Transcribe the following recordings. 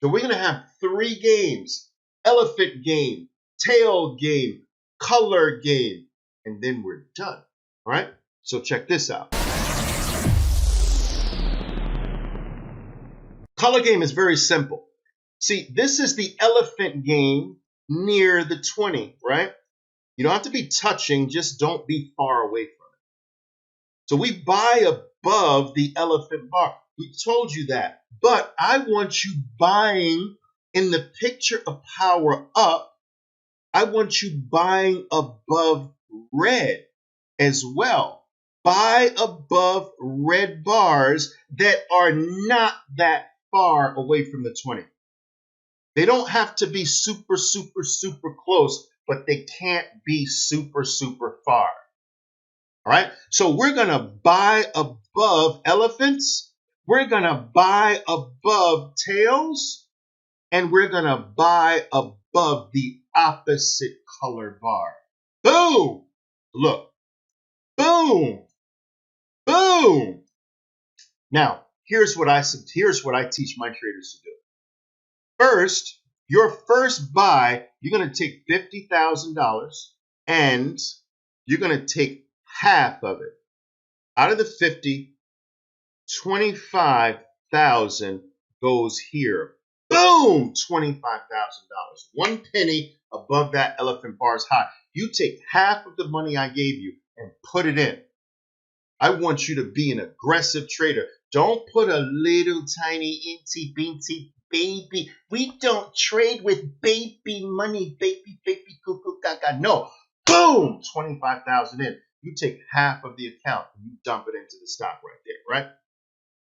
So we're going to have 3 games: elephant game, tail game, color game, and then we're done. All right? So check this out. Color game is very simple. See, this is the elephant game near the 20, right? You don't have to be touching, just don't be far away from it. So we buy above the elephant bar. We told you that. But I want you buying in the picture of power up. I want you buying above red as well. Buy above red bars that are not that far away from the 20. They don't have to be super, super, super close, but they can't be super, super far. All right? So we're going to buy above elephants. We're going to buy above tails. And we're going to buy above the opposite color bar. Boom! Look. Boom! Boom! Now, here's what I teach my traders to do. First, your first buy, you're going to take $50,000 and you're going to take half of it. Out of the 50, 25,000 goes here. Boom! $25,000. 1 penny above that elephant bar's high. You take half of the money I gave you and put it in. I want you to be an aggressive trader. Don't put a little tiny inty beanty baby. We don't trade with baby money, baby, cuckoo, gaga. No. Boom! 25,000 in. You take half of the account and you dump it into the stock right there, right?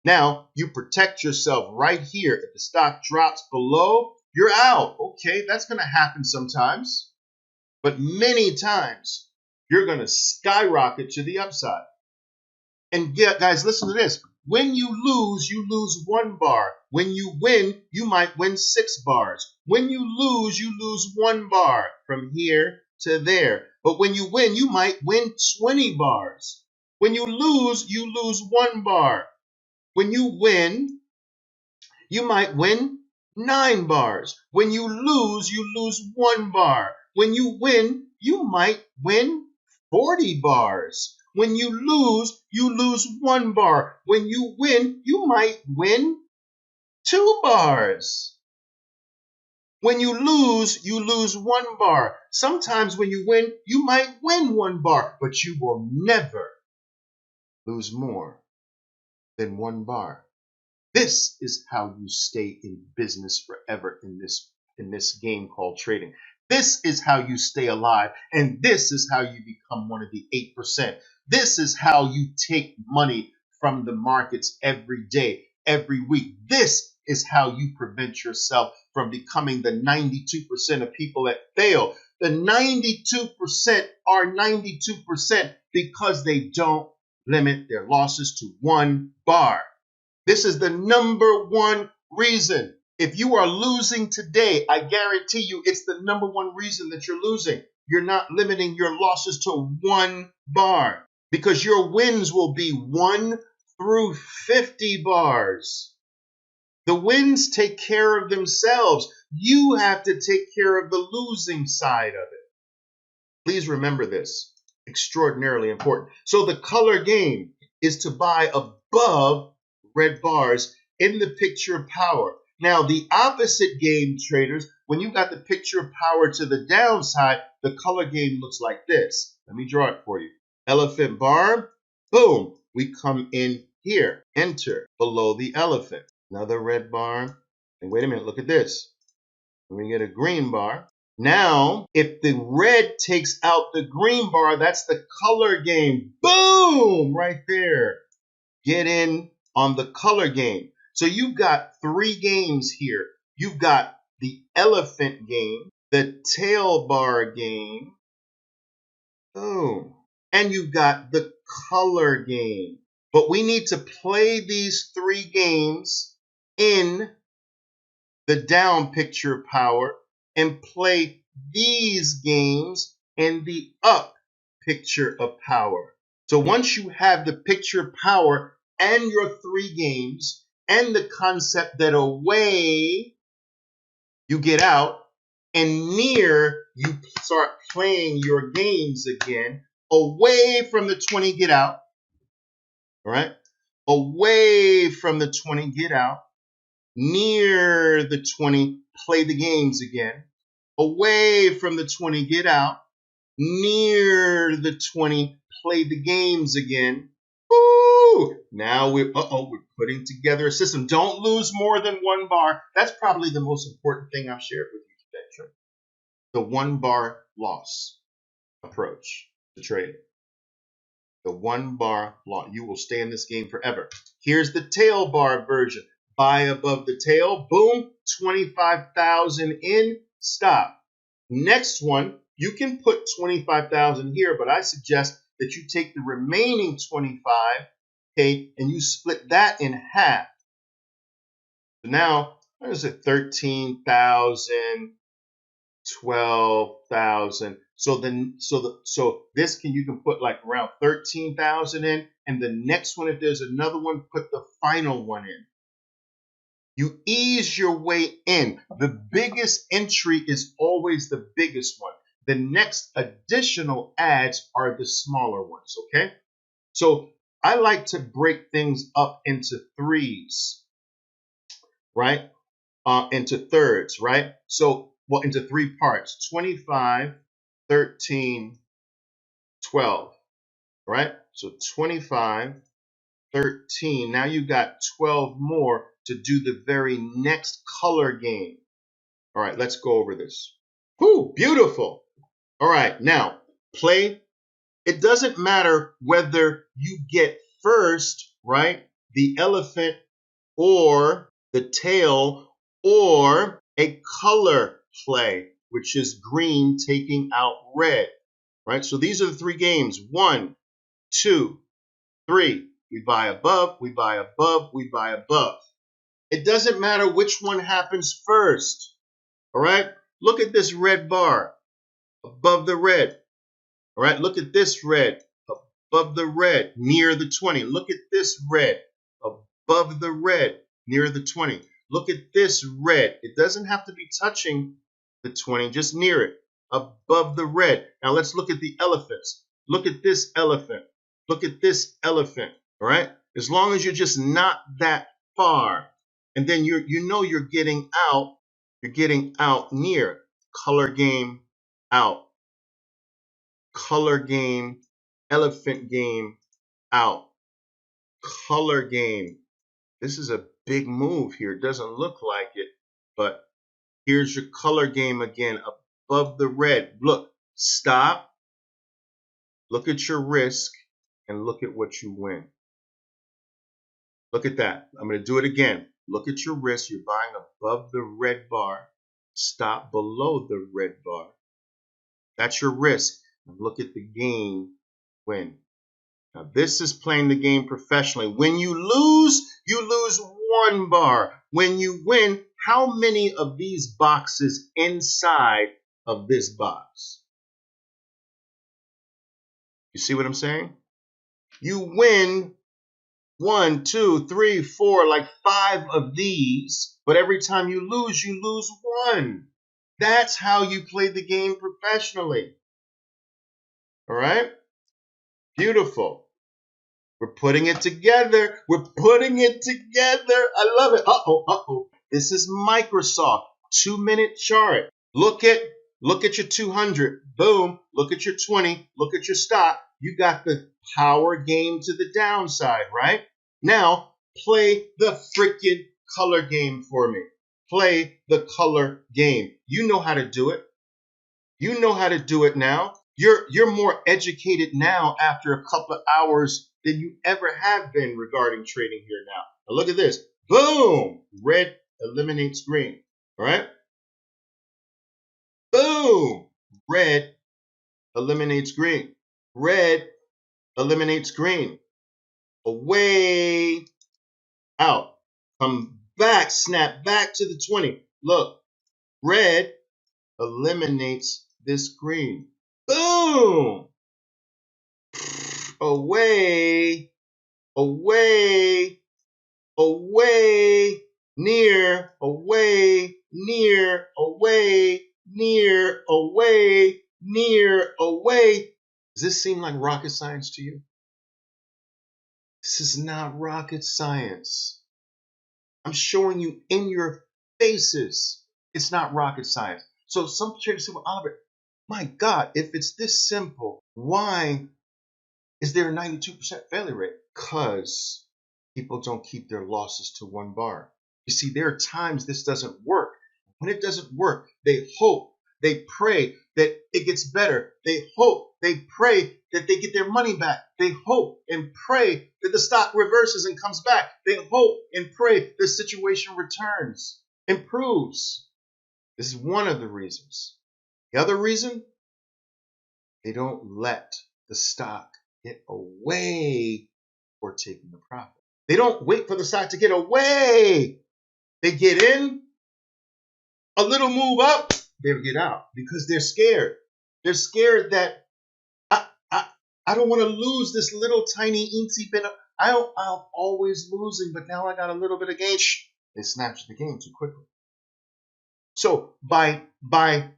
Now, you protect yourself right here. If the stock drops below, you're out. Okay, that's going to happen sometimes. But many times, you're going to skyrocket to the upside. And yeah, guys, listen to this. When you lose 1 bar. When you win, you might win 6 bars. When you lose 1 bar from here to there. But when you win, you might win 20 bars. When you lose 1 bar. When you win, you might win 9 bars. When you lose 1 bar. When you win, you might win 40 bars. When you lose 1 bar. When you win, you might win 2 bars. When you lose 1 bar. Sometimes when you win, you might win 1 bar, but you will never lose more than 1 bar. This is how you stay in business forever in this game called trading. This is how you stay alive, and this is how you become one of the 8%. This is how you take money from the markets every day, every week. This is how you prevent yourself from becoming the 92% of people that fail. The 92% are 92% because they don't limit their losses to 1 bar. This is the number 1 reason. If you are losing today, I guarantee you it's the number 1 reason that you're losing. You're not limiting your losses to 1 bar because your wins will be 1 through 50 bars. The wins take care of themselves. You have to take care of the losing side of it. Please remember this. Extraordinarily important. So the color game is to buy above red bars in the picture of power. Now, the opposite game, traders, when you got the picture of power to the downside, the color game looks like this. Let me draw it for you. Elephant bar, boom, we come in here, enter below the elephant. Another red bar, and wait a minute, look at this. We get a green bar. Now, if the red takes out the green bar, that's the color game. Boom, right there. Get in on the color game. So you've got 3 games here. You've got the elephant game, the tail bar game, boom, and you've got the color game. But we need to play these 3 games in the down picture of power and play these games in the up picture of power. So once you have the picture of power and your 3 games, and the concept that away you get out, and near, you start playing your games again. Away from the 20, get out. All right? Away from the 20, get out. Near the 20, play the games again. Away from the 20, get out. Near the 20, play the games again. Woo! Now we're putting together a system. Don't lose more than one bar. That's probably the most important thing I've shared with you today, Trey. The one bar loss approach to trading. The one bar loss. You will stay in this game forever. Here's the tail bar version. Buy above the tail. Boom. 25,000 in. Stop. Next one, you can put 25,000 here, but I suggest that you take the remaining 25, okay, and you split that in half. So now, what is it? 13,000, 12,000. So this you can put like around 13,000 in, and the next one, if there's another one, put the final one in. You ease your way in. The biggest entry is always the biggest one. The next additional adds are the smaller ones, okay? So I like to break things up into threes, right? Into thirds, right? So, well, into three parts, 25, 13, 12, right? So 25, 13. Now you got 12 more to do the very next color game. All right, let's go over this. Whoo, beautiful. All right, now play. It doesn't matter whether you get first, right, the elephant or the tail or a color play, which is green taking out red, right? So these are the three games. 1, 2, 3. We buy above, we buy above, we buy above. It doesn't matter which one happens first, all right? Look at this red bar above the red, all right? Look at this red above the red near the 20. Look at this red above the red near the 20. Look at this red. It doesn't have to be touching the 20, just near it, above the red. Now let's look at the elephants. Look at this elephant. Look at this elephant, all right? As long as you're just not that far, and then you're getting out near. Color game, out. Color game, elephant game, out. Color game. This is a big move here. It doesn't look like it, but here's your color game again, above the red. Look, stop. Look at your risk and look at what you win. Look at that. I'm going to do it again. Look at your risk. You're buying above the red bar. Stop below the red bar. That's your risk. And look at the gain, win. Now this is playing the game professionally. When you lose one bar. When you win, how many of these boxes inside of this box? You see what I'm saying? You win 1, 2, 3, 4, like 5 of these, but every time you lose 1. That's how you play the game professionally. All right? Beautiful. We're putting it together. We're putting it together. I love it. Uh-oh. This is Microsoft 2-minute chart. Look at your 200. Boom. Look at your 20. Look at your stop. You got the power game to the downside, right? Now, play the freaking color game for me. Play the color game. You know how to do it. You know how to do it now. You're more educated now after a couple of hours than you ever have been regarding trading here now. Now look at this. Boom! Red eliminates green. All right? Boom! Red eliminates green. Red eliminates green. Away, out. Come back, snap back to the 20. Look, red eliminates this green. Boom! Away, away, away, near, away, near, away, near, away, near, away. Does this seem like rocket science to you? This is not rocket science. I'm showing you in your faces. It's not rocket science. So some traders say, well, Oliver, my God, if it's this simple, why is there a 92% failure rate? Because people don't keep their losses to one bar. You see, there are times this doesn't work. When it doesn't work, they hope, they pray that it gets better. They hope, they pray that they get their money back. They hope and pray that the stock reverses and comes back. They hope and pray the situation returns, improves. This is one of the reasons. The other reason, they don't let the stock get away before taking the profit. They don't wait for the stock to get away. They get in, a little move up, they'll get out because they're scared. They're scared that I don't want to lose this little tiny eensy bit. I'm always losing, but now I got a little bit of gain. Shh, they snatch the gain too quickly. So by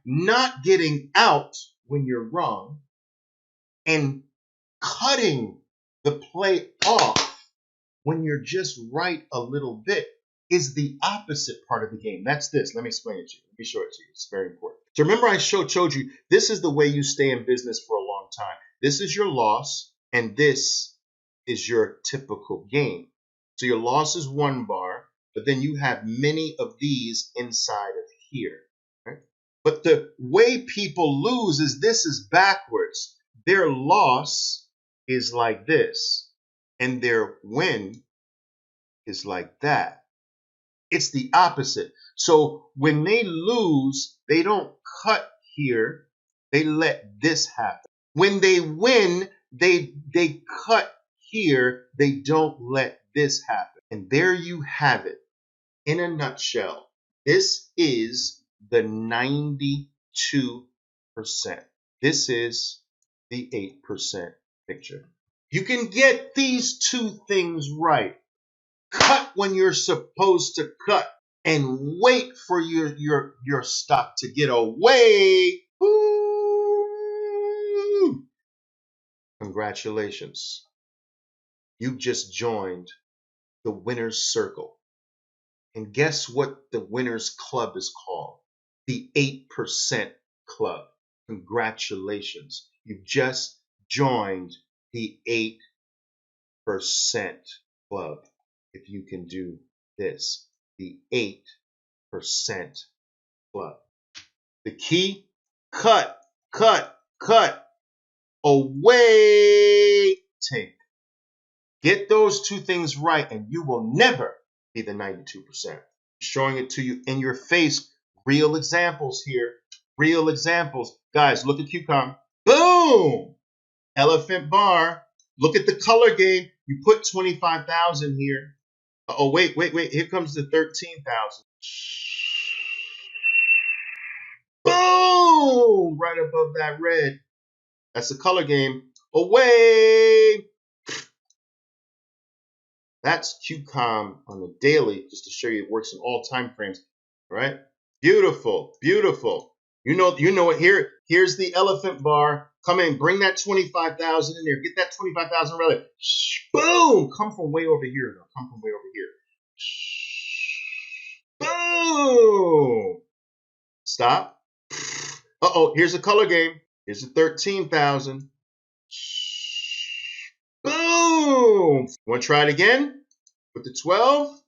not getting out when you're wrong and cutting the play off when you're just right a little bit is the opposite part of the game. That's this. Let me explain it to you. Let me show it to you. It's very important. So remember I showed you this is the way you stay in business for a long time. This is your loss, and this is your typical gain. So your loss is 1 bar, but then you have many of these inside of here. Right? But the way people lose is this is backwards. Their loss is like this, and their win is like that. It's the opposite. So when they lose, they don't cut here. They let this happen. When they win, they cut here. They don't let this happen. And there you have it. In a nutshell, this is the 92%. This is the 8% picture. You can get these two things right. Cut when you're supposed to cut and wait for your stock to get away. Woo! Congratulations. You've just joined the winner's circle. And guess what the winner's club is called? The 8% club. Congratulations. You've just joined the 8% club. If you can do this, the 8% club. The key, cut, away, take. Get those two things right and you will never be the 92%. Showing it to you in your face. Real examples here. Real examples. Guys, look at QCOM. Boom! Elephant bar. Look at the color game. You put 25,000 here. Oh, wait. Here comes the 13,000. Boom! Right above that red. That's the color game. Away! That's QCOM on the daily, just to show you it works in all time frames. All right? Beautiful, beautiful. You know it. Here's the elephant bar. Come in, bring that 25,000 in there. Get that 25,000 rally. Boom! Come from way over here now. Come from way over here. Boom! Stop. Uh-oh, here's the color game. Here's the 13,000. Boom! Want to try it again? With the 12?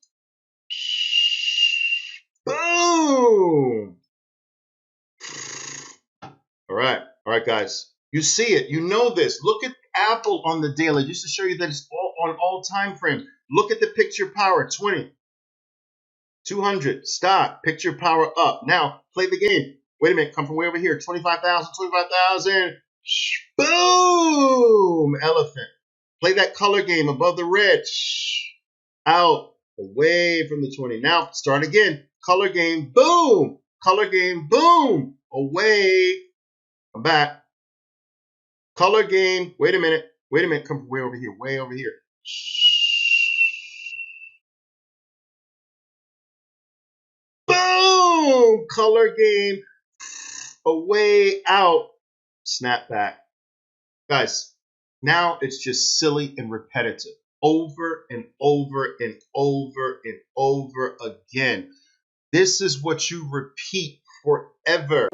Boom! All right, guys. You see it. You know this. Look at Apple on the daily, just to show you that it's all on all time frames. Look at the picture power, 20, 200, stop, picture power up. Now, play the game. Wait a minute, come from way over here. 25,000, 25,000. Boom! Elephant. Play that color game above the red. Out. Away from the 20. Now, start again. Color game. Boom! Color game. Boom! Away. Come back. Color game. Wait a minute. Come from way over here. Way over here. Boom! Color game. Away out. Snap back. Guys, now it's just silly and repetitive. Over and over and over and over again. This is what you repeat forever.